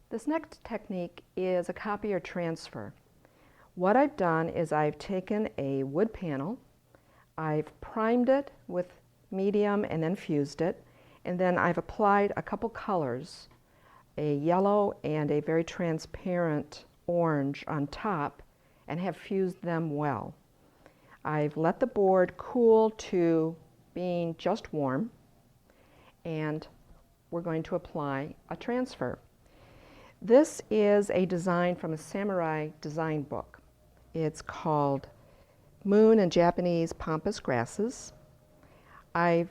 This next technique is a copier transfer. What I've done is I've taken a wood panel, I've primed it with medium and then fused it, and then I've applied a couple colors, a yellow and a very transparent orange on top, and have fused them well. I've let the board cool to being just warm, and we're going to apply a transfer. This is a design from a samurai design book. It's called Moon and Japanese Pampas Grasses. I've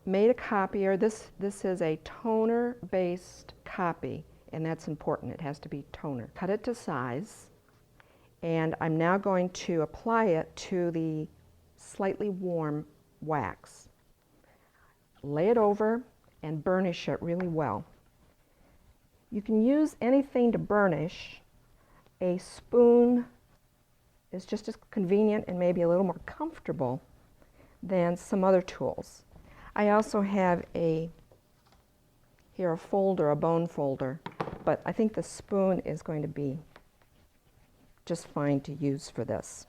made a copier. This is a toner-based copy, and that's important. It has to be toner. Cut it to size, and I'm now going to apply it to the slightly warm wax. Lay it over and burnish it really well. You can use anything to burnish. A spoon is just as convenient and maybe a little more comfortable than some other tools. I also have a folder, a bone folder, but I think the spoon is going to be just fine to use for this.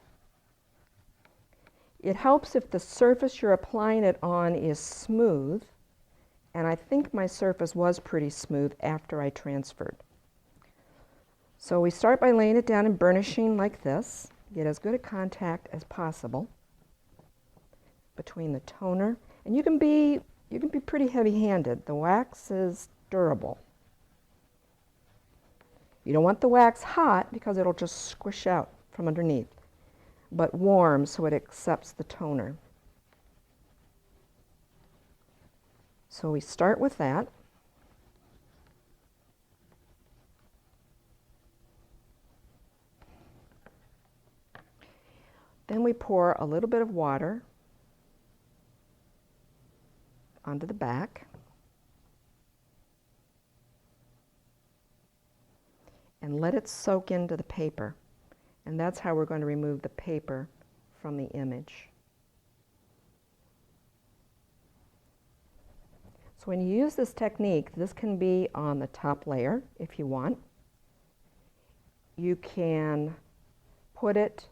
It helps if the surface you're applying it on is smooth, and I think my surface was pretty smooth after I transferred. So we start by laying it down and burnishing like this. Get as good a contact as possible between the toner, and you can be pretty heavy-handed. The wax is durable. You don't want the wax hot because it'll just squish out from underneath, but warm so it accepts the toner. So we start with that. Then we pour a little bit of water onto the back and let it soak into the paper. And that's how we're going to remove the paper from the image. So when you use this technique, this can be on the top layer if you want. You can put it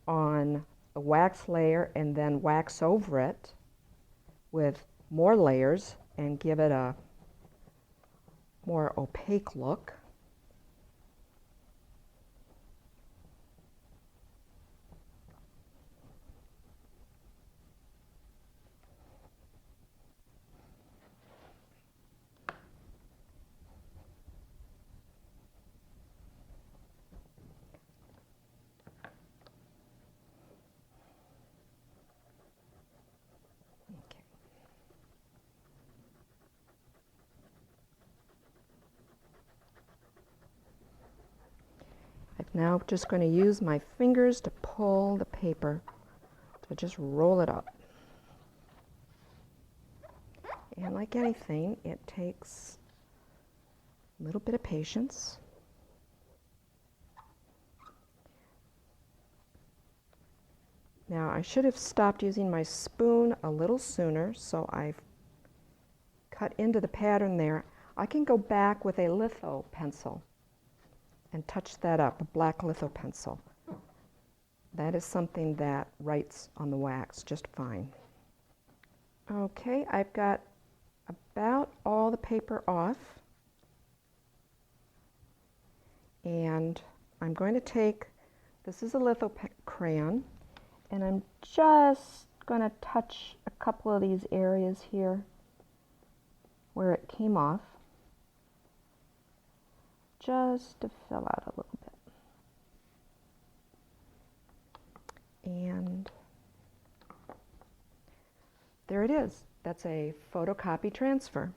on a wax layer and then wax over it with more layers and give it a more opaque look. I'm now just going to use my fingers to pull the paper, to just roll it up. And like anything, it takes a little bit of patience. Now I should have stopped using my spoon a little sooner, so I've cut into the pattern there. I can go back with a litho pencil and touch that up, a black litho pencil. That is something that writes on the wax just fine. Okay, I've got about all the paper off, and I'm going to take, this is a litho crayon, and I'm just going to touch a couple of these areas here where it came off, just to fill out a little bit. And there it is. That's a photocopy transfer.